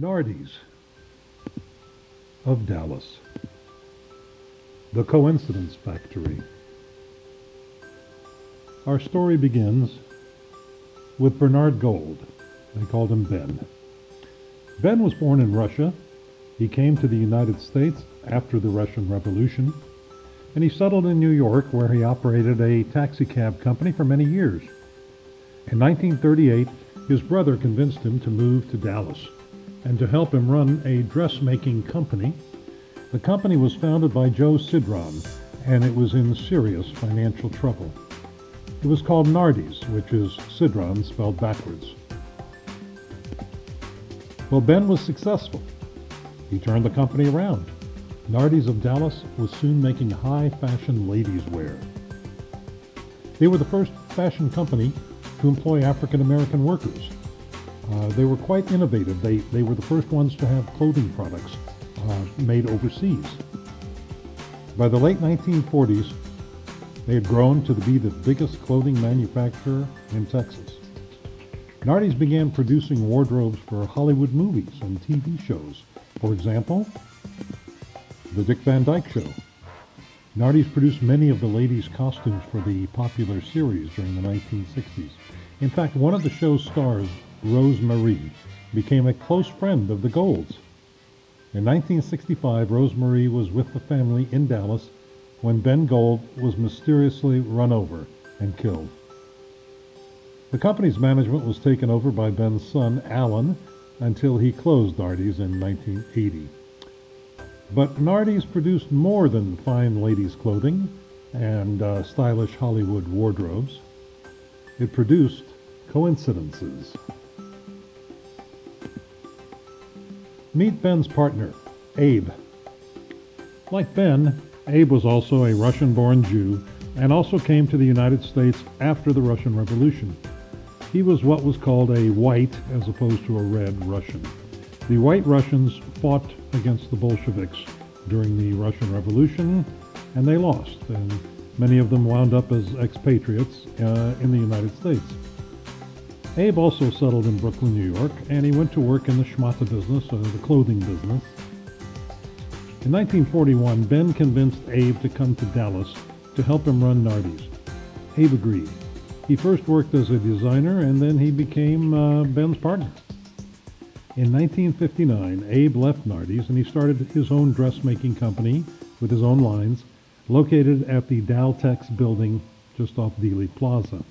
Nardis of Dallas, the Coincidence Factory. Our story begins with Bernard Gold. They called him Ben. Ben was born in Russia. He came to the United States after the Russian Revolution, and he settled in New York, where he operated a taxicab company for many years. In 1938, his brother convinced him to move to Dallas and to help him run a dressmaking company. The company was founded by Joe Sidron, and it was in serious financial trouble. It was called Nardis, which is Sidron spelled backwards. Well, Ben was successful. He turned the company around. Nardis of Dallas was soon making high-fashion ladies' wear. They were the first fashion company to employ African-American workers. They were quite innovative. They were the first ones to have clothing products made overseas. By the late 1940s, they had grown to be the biggest clothing manufacturer in Texas. Nardis began producing wardrobes for Hollywood movies and TV shows. For example, the Dick Van Dyke Show. Nardis produced many of the ladies' costumes for the popular series during the 1960s. In fact, one of the show's stars, Rose Marie, became a close friend of the Golds. In 1965, Rose Marie was with the family in Dallas when Ben Gold was mysteriously run over and killed. The company's management was taken over by Ben's son, Alan, until he closed Nardis in 1980. But Nardis produced more than fine ladies' clothing and stylish Hollywood wardrobes. It produced coincidences. Meet Ben's partner, Abe. Like Ben, Abe was also a Russian-born Jew and also came to the United States after the Russian Revolution. He was what was called a white as opposed to a red Russian. The white Russians fought against the Bolsheviks during the Russian Revolution, and they lost, and many of them wound up as expatriates in the United States. Abe also settled in Brooklyn, New York, and he went to work in the schmata business, or the clothing business. In 1941, Ben convinced Abe to come to Dallas to help him run Nardis. Abe agreed. He first worked as a designer, and then he became Ben's partner. In 1959, Abe left Nardis, and he started his own dressmaking company with his own lines, located at the Daltex building just off Dealey Plaza.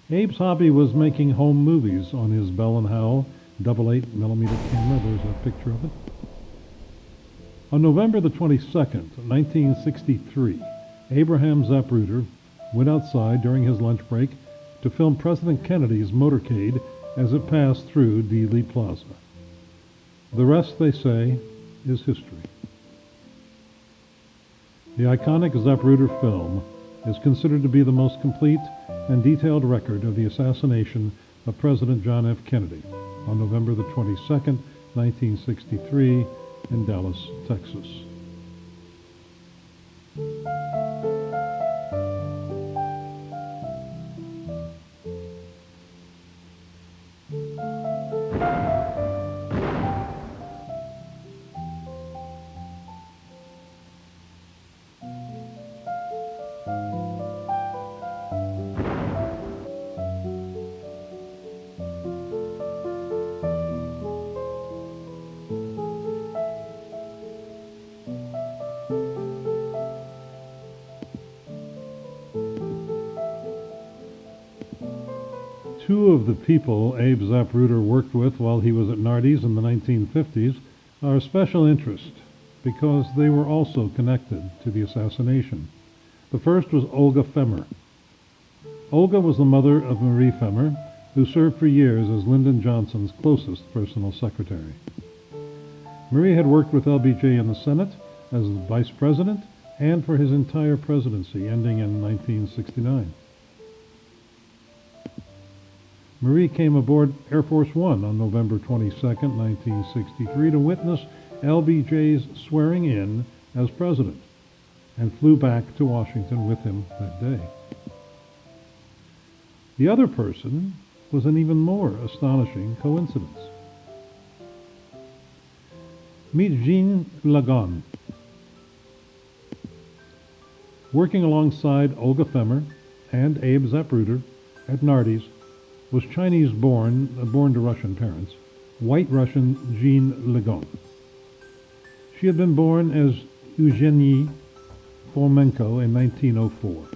Abe's hobby was making home movies on his Bell & Howell 8.8mm camera. There's a picture of it. On November the 22nd, 1963, Abraham Zapruder went outside during his lunch break to film President Kennedy's motorcade as it passed through Dealey Plaza. The rest, they say, is history. The iconic Zapruder film is considered to be the most complete and detailed record of the assassination of President John F. Kennedy on November the 22nd, 1963, in Dallas, Texas. Two of the people Abe Zapruder worked with while he was at Nardis in the 1950s are of special interest because they were also connected to the assassination. The first was Olga Femmer. Olga was the mother of Marie Femmer, who served for years as Lyndon Johnson's closest personal secretary. Marie had worked with LBJ in the Senate as the vice president and for his entire presidency, ending in 1969. Marie came aboard Air Force One on November 22, 1963, to witness LBJ's swearing in as president, and flew back to Washington with him that day. The other person was an even more astonishing coincidence. Meet Jean Lagon. Working alongside Olga Femmer and Abe Zapruder at Nardis was Chinese-born, born to Russian parents, white Russian Jean Lagon. She had been born as Eugenie Fomenko in 1904.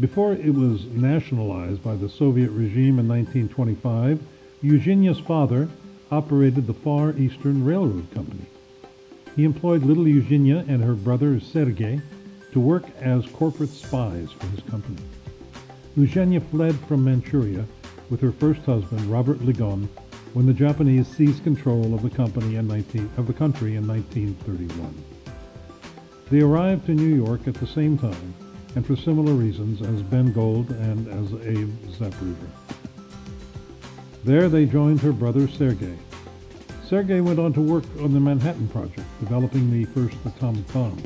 Before it was nationalized by the Soviet regime in 1925, Eugenia's father operated the Far Eastern Railroad Company. He employed little Eugenia and her brother Sergei to work as corporate spies for his company. Eugenia fled from Manchuria with her first husband, Robert Ligon, when the Japanese seized control of the country in 1931. They arrived to New York at the same time, and for similar reasons as Ben Gold and as Abe Zapruder. There they joined her brother Sergei. Sergei went on to work on the Manhattan Project, developing the first atomic bomb.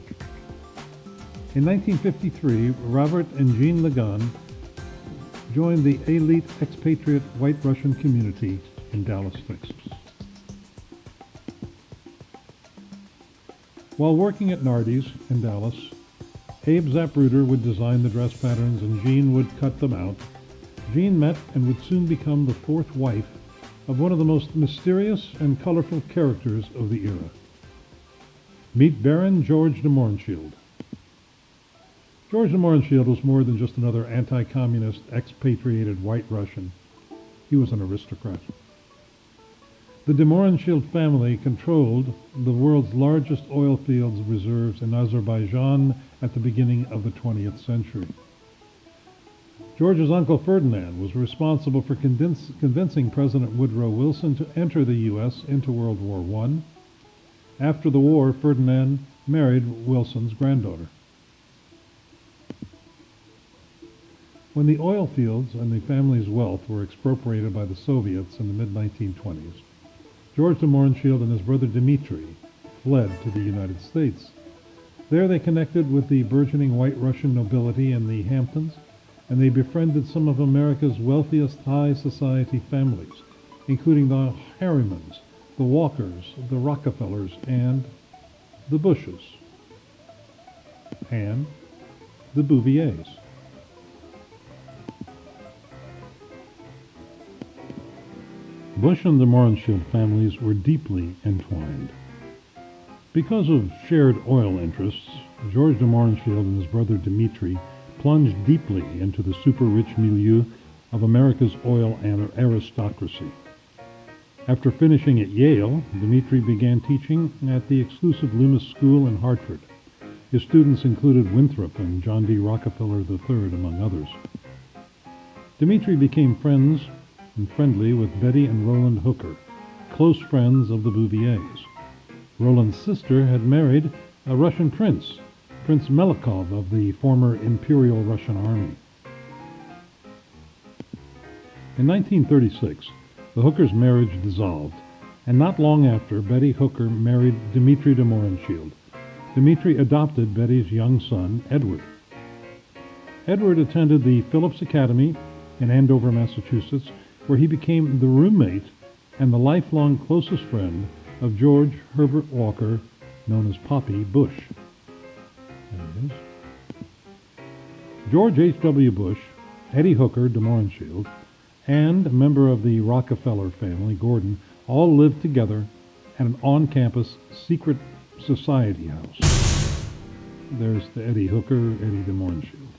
In 1953, Robert and Jean Lagon joined the elite expatriate white Russian community in Dallas, Texas. While working at Nardis in Dallas, Abe Zapruder would design the dress patterns and Jean would cut them out. Jean met and would soon become the fourth wife of one of the most mysterious and colorful characters of the era. Meet Baron George de Mohrenschildt. George de Mohrenschildt was more than just another anti-communist, expatriated white Russian. He was an aristocrat. The de Mohrenschildt family controlled the world's largest oil fields reserves in Azerbaijan at the beginning of the 20th century. George's uncle Ferdinand was responsible for convincing President Woodrow Wilson to enter the U.S. into World War I. After the war, Ferdinand married Wilson's granddaughter. When the oil fields and the family's wealth were expropriated by the Soviets in the mid-1920s, George de Mohrenschildt and his brother Dmitri fled to the United States. There they connected with the burgeoning white Russian nobility in the Hamptons, and they befriended some of America's wealthiest high society families, including the Harrimans, the Walkers, the Rockefellers, and the Bushes, and the Bouviers. Bush and the Mohrenschildt families were deeply entwined. Because of shared oil interests, George de Mohrenschildt and his brother Dmitri plunged deeply into the super-rich milieu of America's oil aristocracy. After finishing at Yale, Dmitri began teaching at the exclusive Loomis School in Hartford. His students included Winthrop and John D. Rockefeller III, among others. Dmitri became friends and friendly with Betty and Roland Hooker, close friends of the Bouviers. Roland's sister had married a Russian prince, Prince Melikov of the former Imperial Russian Army. In 1936, the Hookers' marriage dissolved, and not long after, Betty Hooker married Dmitri de Mohrenschildt. Dmitri adopted Betty's young son, Edward. Edward attended the Phillips Academy in Andover, Massachusetts, where he became the roommate and the lifelong closest friend of George Herbert Walker, known as Poppy Bush. There he is. George H.W. Bush, Eddie Hooker de Mohrenschildt, and a member of the Rockefeller family, Gordon, all lived together at an on-campus secret society house. There's the Eddie Hooker, Eddie de Mohrenschildt.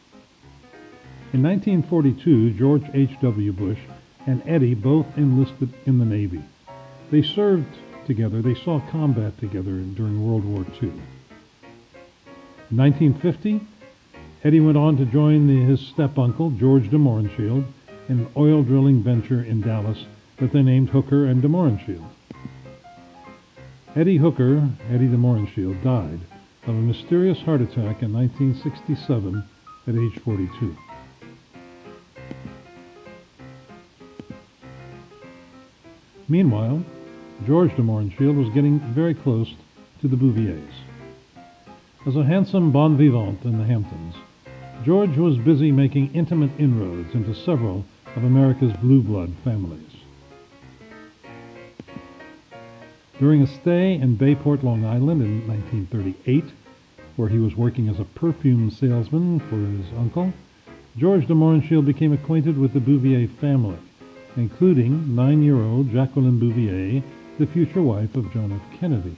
In 1942, George H.W. Bush and Eddie both enlisted in the Navy. They served together, they saw combat together during World War II. In 1950, Eddie went on to join his step-uncle, George de Mohrenschildt, in an oil drilling venture in Dallas that they named Hooker and de Mohrenschildt. Eddie Hooker, Eddie de Mohrenschildt, died of a mysterious heart attack in 1967 at age 42. Meanwhile, George de Mohrenschildt was getting very close to the Bouviers. As a handsome bon vivant in the Hamptons, George was busy making intimate inroads into several of America's blue blood families. During a stay in Bayport, Long Island in 1938, where he was working as a perfume salesman for his uncle, George de Mohrenschildt became acquainted with the Bouvier family, including 9-year-old Jacqueline Bouvier, the future wife of John F. Kennedy.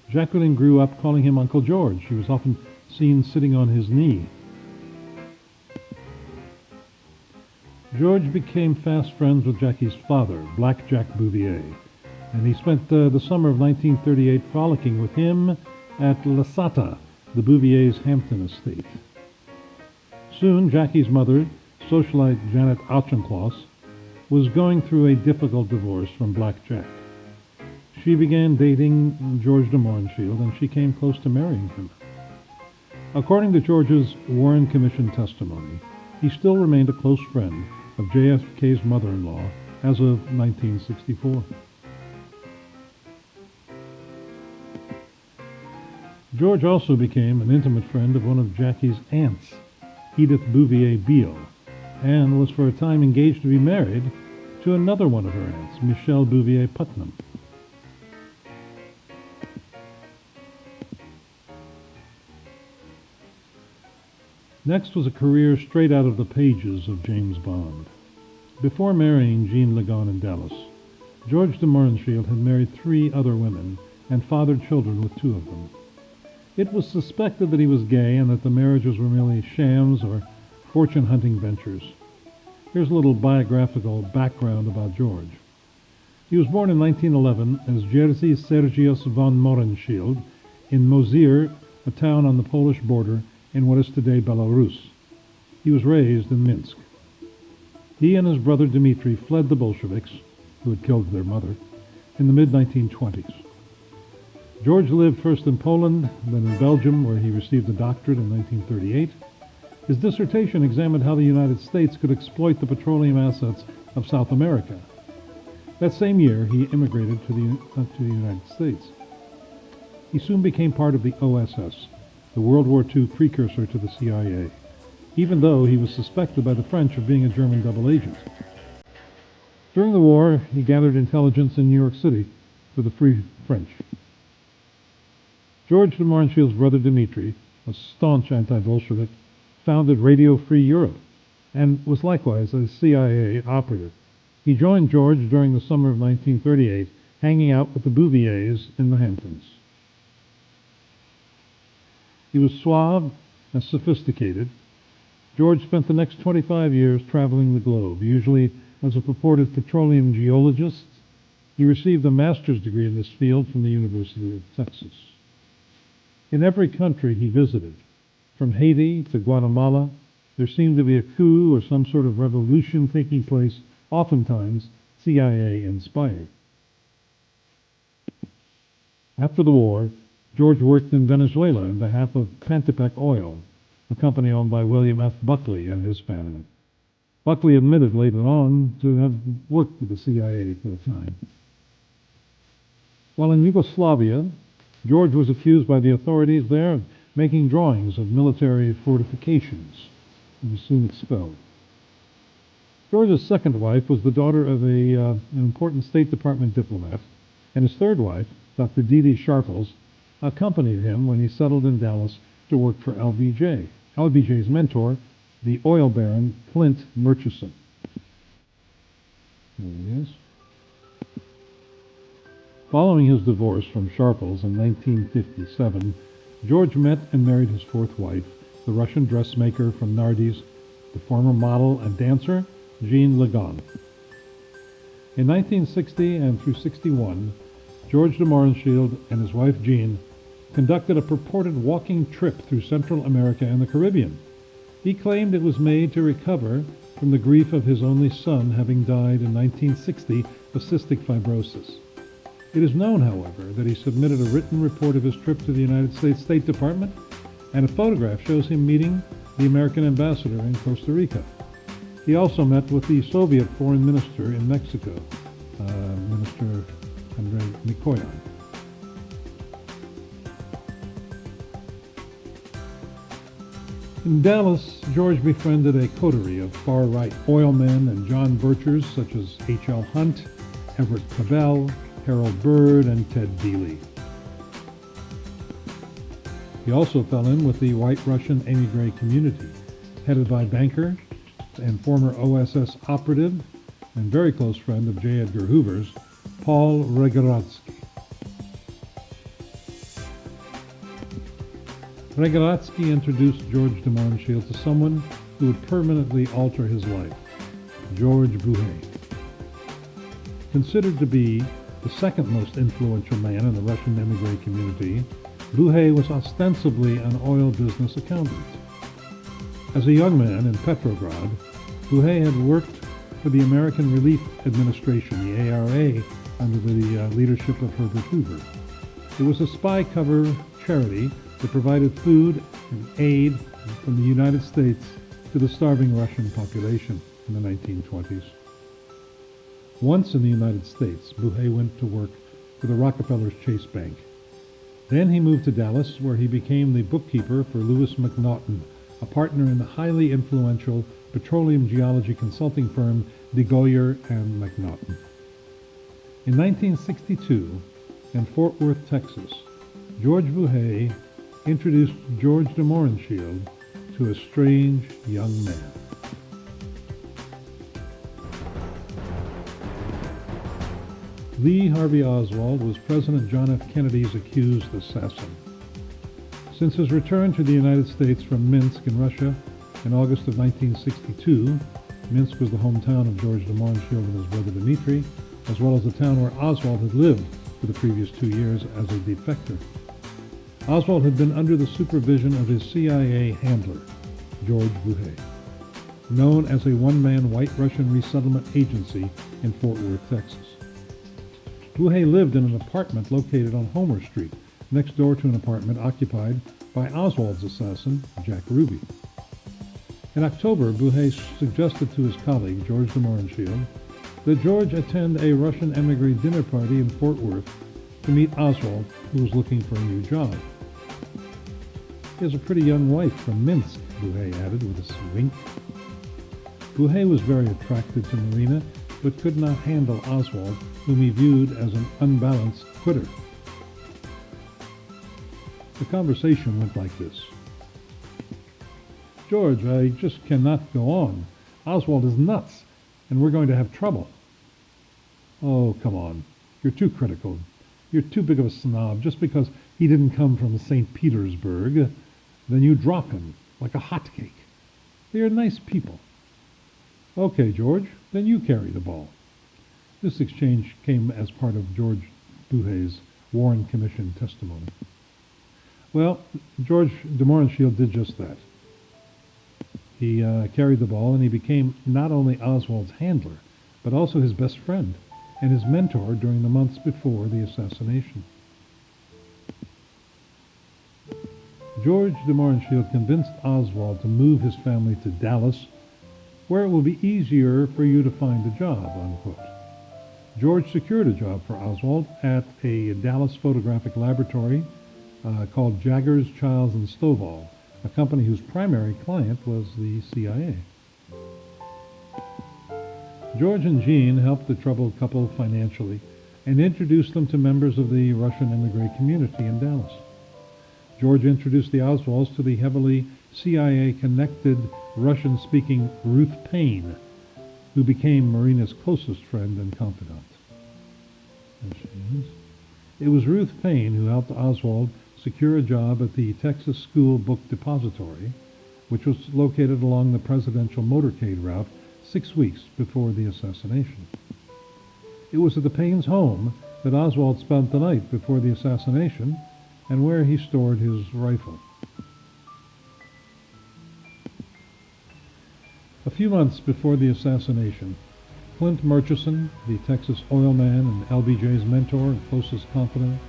Jacqueline grew up calling him Uncle George. She was often seen sitting on his knee. George became fast friends with Jackie's father, Black Jack Bouvier, and he spent the summer of 1938 frolicking with him at La Sata, the Bouvier's Hampton estate. Soon, Jackie's mother, socialite Janet Auchincloss, was going through a difficult divorce from Black Jack. She began dating George de Mohrenschildt, and she came close to marrying him. According to George's Warren Commission testimony, he still remained a close friend of JFK's mother-in-law as of 1964. George also became an intimate friend of one of Jackie's aunts, Edith Bouvier Beale, and was for a time engaged to be married to another one of her aunts, Michelle Bouvier Putnam. Next was a career straight out of the pages of James Bond. Before marrying Jean Legon in Dallas, George de Mohrenschildt had married 3 other women and fathered children with 2 of them. It was suspected that he was gay and that the marriages were merely shams or fortune-hunting ventures. Here's a little biographical background about George. He was born in 1911 as Jerzy Sergius von Mohrenschildt in Mozir, a town on the Polish border in what is today Belarus. He was raised in Minsk. He and his brother Dmitri fled the Bolsheviks, who had killed their mother, in the mid-1920s. George lived first in Poland, then in Belgium, where he received a doctorate in 1938. His dissertation examined how the United States could exploit the petroleum assets of South America. That same year, he immigrated to the United States. He soon became part of the OSS, the World War II precursor to the CIA, even though he was suspected by the French of being a German double agent. During the war, he gathered intelligence in New York City for the Free French. George de Mohrenschildt's brother Dmitri, a staunch anti-Bolshevik, founded Radio Free Europe and was likewise a CIA operative. He joined George during the summer of 1938, hanging out with the Bouviers in the Hamptons. He was suave and sophisticated. George spent the next 25 years traveling the globe, usually as a purported petroleum geologist. He received a master's degree in this field from the University of Texas. In every country he visited, from Haiti to Guatemala, there seemed to be a coup or some sort of revolution taking place, oftentimes CIA-inspired. After the war, George worked in Venezuela on behalf of Pantepec Oil, a company owned by William F. Buckley and his family. Buckley admitted later on to have worked with the CIA for a time. While in Yugoslavia, George was accused by the authorities there of making drawings of military fortifications. He was soon expelled. George's second wife was the daughter of an important State Department diplomat, and his third wife, Dr. Dede Sharples, accompanied him when he settled in Dallas to work for LBJ. LBJ's mentor, the oil baron Clint Murchison. There he is. Following his divorce from Sharples in 1957, George met and married his fourth wife, the Russian dressmaker from Nardis, the former model and dancer, Jean Legon. In 1960 and through 61, George de Mohrenschildt and his wife Jean conducted a purported walking trip through Central America and the Caribbean. He claimed it was made to recover from the grief of his only son having died in 1960 of cystic fibrosis. It is known, however, that he submitted a written report of his trip to the United States State Department, and a photograph shows him meeting the American ambassador in Costa Rica. He also met with the Soviet foreign minister in Mexico, Minister Andrei Mikoyan. In Dallas, George befriended a coterie of far-right oilmen and John Birchers such as H.L. Hunt, Everett Cabell, Harold Bird, and Ted Dealey. He also fell in with the white Russian emigre community, headed by banker and former OSS operative and very close friend of J. Edgar Hoover's, Paul Regaratsky. Regaratsky introduced George de Mohrenschildt to someone who would permanently alter his life, George Buhay. Considered to be the second most influential man in the Russian emigre community, Buhay was ostensibly an oil business accountant. As a young man in Petrograd, Buhay had worked for the American Relief Administration, the ARA, under the leadership of Herbert Hoover. It was a spy cover charity that provided food and aid from the United States to the starving Russian population in the 1920s. Once in the United States, Buhay went to work for the Rockefeller's Chase Bank. Then he moved to Dallas, where he became the bookkeeper for Lewis McNaughton, a partner in the highly influential petroleum geology consulting firm DeGoyer and McNaughton. In 1962, in Fort Worth, Texas, George Buhay introduced George de Mohrenschildt to a strange young man. Lee Harvey Oswald was President John F. Kennedy's accused assassin. Since his return to the United States from Minsk in Russia in August of 1962, Minsk was the hometown of George de Mohrenschildt and his brother Dmitri, as well as the town where Oswald had lived for the previous 2 years as a defector. Oswald had been under the supervision of his CIA handler, George Buhay, known as a one-man white Russian resettlement agency in Fort Worth, Texas. Buhay lived in an apartment located on Homer Street, next door to an apartment occupied by Oswald's assassin, Jack Ruby. In October, Buhay suggested to his colleague, George de Mohrenschildt, that George attend a Russian emigre dinner party in Fort Worth to meet Oswald, who was looking for a new job. He has a pretty young wife from Minsk, Buhay added with a wink. Buhay was very attracted to Marina, but could not handle Oswald, whom he viewed as an unbalanced quitter. The conversation went like this. George, I just cannot go on. Oswald is nuts, and we're going to have trouble. Oh, come on. You're too critical. You're too big of a snob. Just because he didn't come from St. Petersburg, then you drop him like a hotcake. They are nice people. Okay, George, then you carry the ball. This exchange came as part of George Buhay's Warren Commission testimony. Well, George de Mohrenschildt did just that. He carried the ball, and he became not only Oswald's handler, but also his best friend and his mentor during the months before the assassination. George de Mohrenschildt convinced Oswald to move his family to Dallas, where it will be easier for you to find a job, unquote. George secured a job for Oswald at a Dallas photographic laboratory called Jaggers, Childs, and Stovall, a company whose primary client was the CIA. George and Jean helped the troubled couple financially and introduced them to members of the Russian immigrant community in Dallas. George introduced the Oswalds to the heavily CIA-connected Russian-speaking Ruth Payne, who became Marina's closest friend and confidant. There she is. It was Ruth Payne who helped Oswald secure a job at the Texas School Book Depository, which was located along the presidential motorcade route 6 weeks before the assassination. It was at the Paynes' home that Oswald spent the night before the assassination and where he stored his rifle. A few months before the assassination, Clint Murchison, the Texas oil man and LBJ's mentor and closest confidant,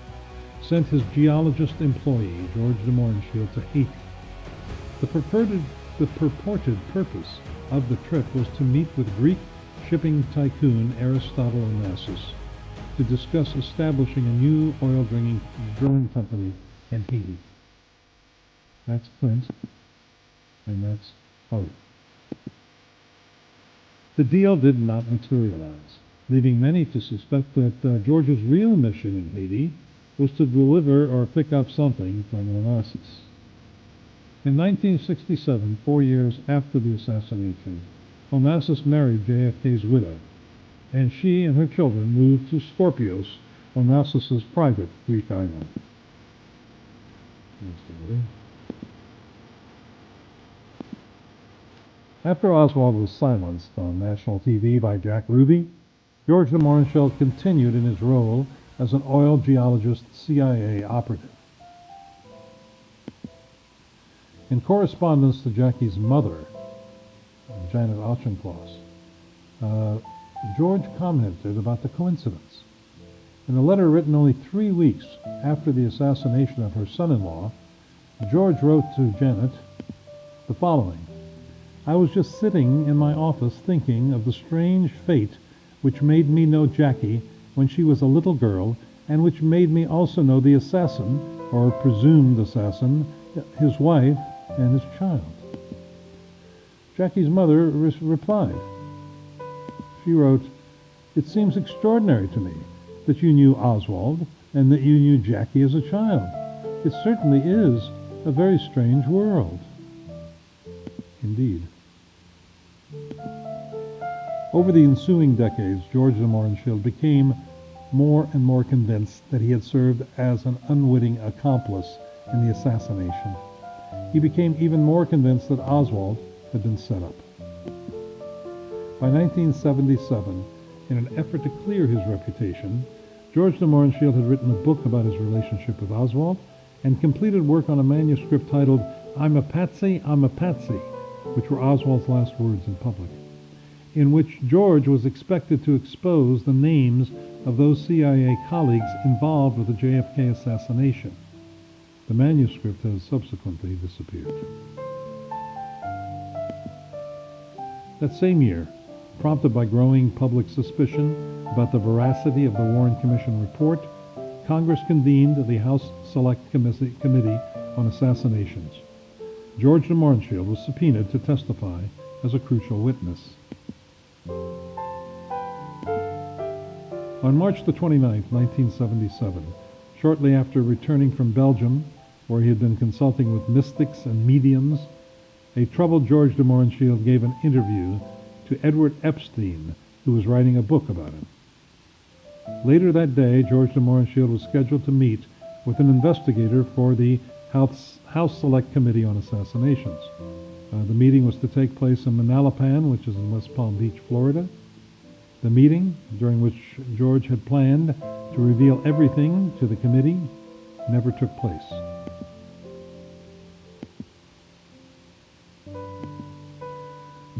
sent his geologist employee, George de Mohrenschildt, to Haiti. The purported purpose of the trip was to meet with Greek shipping tycoon Aristotle Onassis to discuss establishing a new oil drilling company in Haiti. That's Clint, and that's Harvey. The deal did not materialize. leading many to suspect that George's real mission in Haiti was to deliver or pick up something from Onassis. In 1967, 4 years after the assassination, Onassis married JFK's widow, and she and her children moved to Scorpios, Onassis's private Greek island. After Oswald was silenced on national TV by Jack Ruby, George de Mohrenschildt continued in his role as an oil geologist CIA operative. In correspondence to Jackie's mother, Janet Auchincloss, George commented about the coincidence. In a letter written only 3 weeks after the assassination of her son-in-law, George wrote to Janet the following: "I was just sitting in my office thinking of the strange fate which made me know Jackie when she was a little girl, and which made me also know the assassin, or presumed assassin, his wife, and his child." Jackie's mother replied. She wrote, "It seems extraordinary to me that you knew Oswald and that you knew Jackie as a child. It certainly is a very strange world." Indeed. Over the ensuing decades, George de Mohrenschildt became more and more convinced that he had served as an unwitting accomplice in the assassination. He became even more convinced that Oswald had been set up. By 1977, in an effort to clear his reputation, George de Mohrenschildt had written a book about his relationship with Oswald and completed work on a manuscript titled "I'm a Patsy, I'm a Patsy," which were Oswald's last words in public, in which George was expected to expose the names of those CIA colleagues involved with the JFK assassination. The manuscript has subsequently disappeared. That same year, prompted by growing public suspicion about the veracity of the Warren Commission report, Congress convened the House Select Committee on Assassinations. George de Mohrenschildt was subpoenaed to testify as a crucial witness. On March the 29th, 1977, shortly after returning from Belgium, where he had been consulting with mystics and mediums, a troubled George de Mohrenschildt gave an interview to Edward Epstein, who was writing a book about him. Later that day, George de Mohrenschildt was scheduled to meet with an investigator for the House Select Committee on Assassinations. The meeting was to take place in Manalapan, which is in West Palm Beach, Florida. The meeting, during which George had planned to reveal everything to the committee, never took place.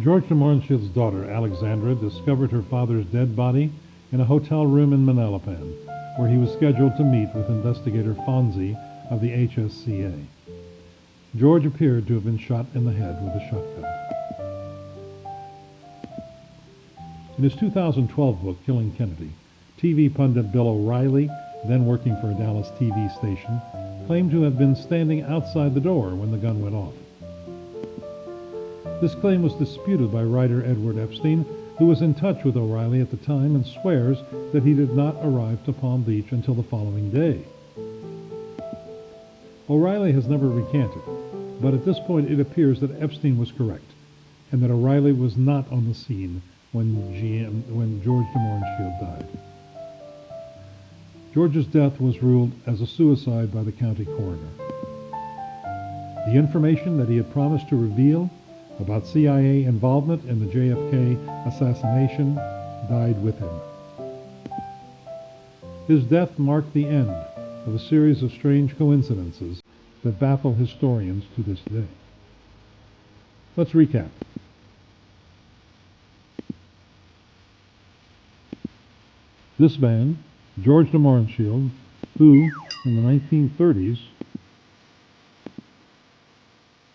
George de Mohrenschildt's daughter, Alexandra, discovered her father's dead body in a hotel room in Manalapan, where he was scheduled to meet with investigator Fonzie of the HSCA. George appeared to have been shot in the head with a shotgun. In his 2012 book, Killing Kennedy, TV pundit Bill O'Reilly, then working for a Dallas TV station, claimed to have been standing outside the door when the gun went off. This claim was disputed by writer Edward Epstein, who was in touch with O'Reilly at the time and swears that he did not arrive to Palm Beach until the following day. O'Reilly has never recanted, but at this point it appears that Epstein was correct, and that O'Reilly was not on the scene when George de Mohrenschildt died. George's death was ruled as a suicide by the county coroner. The information that he had promised to reveal about CIA involvement in the JFK assassination died with him. His death marked the end of a series of strange coincidences that baffle historians to this day. Let's recap. This man, George de Mohrenschildt, who, in the 1930s,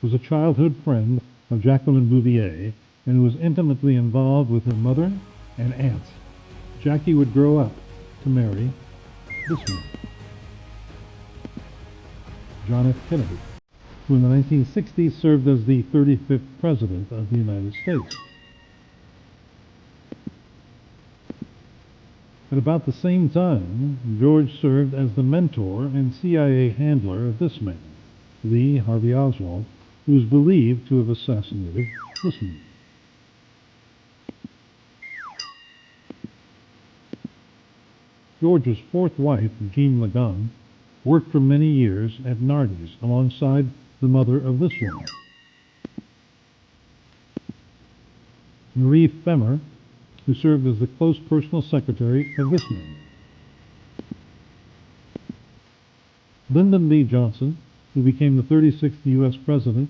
was a childhood friend of Jacqueline Bouvier and who was intimately involved with her mother and aunt. Jackie would grow up to marry this man, John F. Kennedy, who in the 1960s served as the 35th President of the United States. At about the same time, George served as the mentor and CIA handler of this man, Lee Harvey Oswald, who is believed to have assassinated this man. George's fourth wife, Jean Lagan, worked for many years at Nardis alongside the mother of this woman. Marie Femmer, who served as the close personal secretary of this man. Lyndon B. Johnson, who became the 36th U.S. President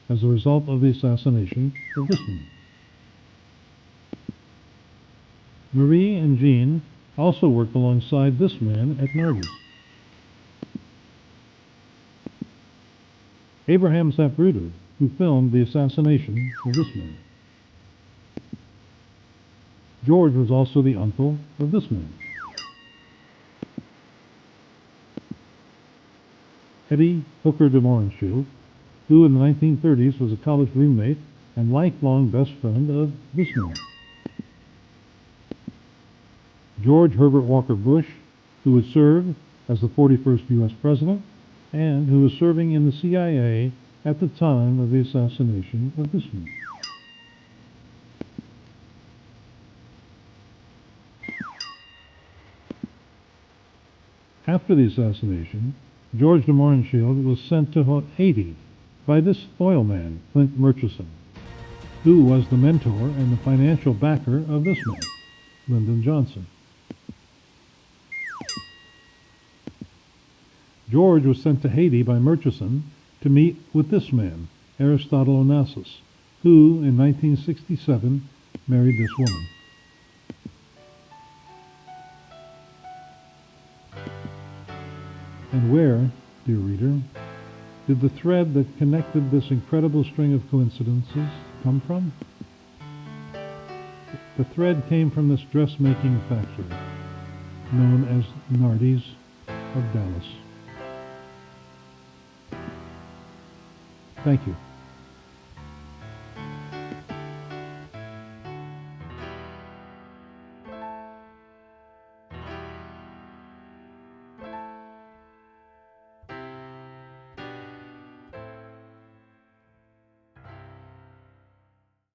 as a result of the assassination of this man. Marie and Jean also worked alongside this man at Nardis. Abraham Zapruder, who filmed the assassination of this man. George was also the uncle of this man. Eddie Hooker de Mohrenschildt, who in the 1930s was a college roommate and lifelong best friend of this man. George Herbert Walker Bush, who would serve as the 41st U.S. President and who was serving in the CIA at the time of the assassination of this man. After the assassination, George de Mohrenschildt was sent to Haiti by this oil man, Clint Murchison, who was the mentor and the financial backer of this man, Lyndon Johnson. George was sent to Haiti by Murchison to meet with this man, Aristotle Onassis, who in 1967 married this woman. And where, dear reader, did the thread that connected this incredible string of coincidences come from? The thread came from this dressmaking factory, known as Nardis of Dallas. Thank you.